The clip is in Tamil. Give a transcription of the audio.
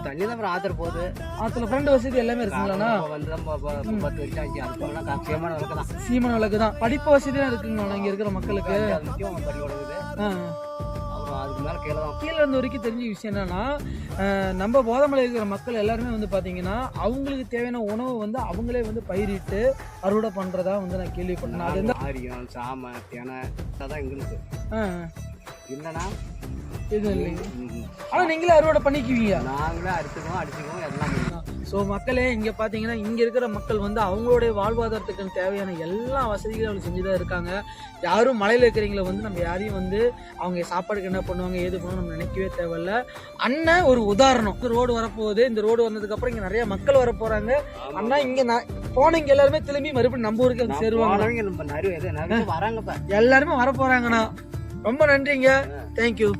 தண்ணி தான் அப்புறம் ஆத்திர போகுது. ஆத்துல ஃப்ரெண்ட் வசதி எல்லாமே இருக்குங்களாண்ணா? வந்து நம்ம 10 வருஷம் ஆச்சு. அதுக்கு சீமான விளக்கு தான். சீமான விளக்கு தான். படிப்பு வசதி தான் இருக்குங்களாண்ணா இங்க இருக்கிற மக்களுக்கு? அது முக்கியம் பள்ளிக்கூடங்குது. அப்புறம் அதுக்கு மேல கீழே இருந்த வரைக்கும் தெரிஞ்ச விஷயம் என்னன்னா, நம்ம போதமலை இருக்கிற மக்கள் எல்லாருமே வந்து பாத்தீங்கன்னா அவங்களுக்கு தேவையான உணவு வந்து அவங்களே வந்து பயிரிட்டு அறுவடை பண்றதா வந்து நான் கேள்விப்பட்டேன். அது எந்த ஆரியம் சாம தினை அதான் எங்களுக்கு இல்லைன்னா இது இல்லைங்க. ஆனா நீங்களே அறுவடை பண்ணிக்குவீங்க? நாங்களே அடிச்சுக்குவோம் எல்லாம். ஸோ மக்களே இங்கே பார்த்தீங்கன்னா இங்கே இருக்கிற மக்கள் வந்து அவங்களுடைய வாழ்வாதாரத்துக்கு தேவையான எல்லா வசதிகளும் அவங்க செஞ்சு தான் இருக்காங்க. யாரும் மலையில் இருக்கிறவங்கள வந்து நம்ம யாரையும் வந்து அவங்க சாப்பாடுக்கு என்ன பண்ணுவாங்க ஏது பண்ணுவாங்க நம்ம நினைக்கவே தேவையில்ல. அண்ணன் ஒரு உதாரணம். ரோடு வரப்போகுது. இந்த ரோடு வந்ததுக்கப்புறம் இங்கே நிறைய மக்கள் வர போகிறாங்க. அண்ணா இங்கே போனவங்க எல்லாருமே திரும்பி மறுபடியும் நம்ம ஊருக்கு வந்து சேருவாங்க. வராங்க. எல்லாருமே வர போகிறாங்கண்ணா. ரொம்ப நன்றிங்க. தேங்க்யூ.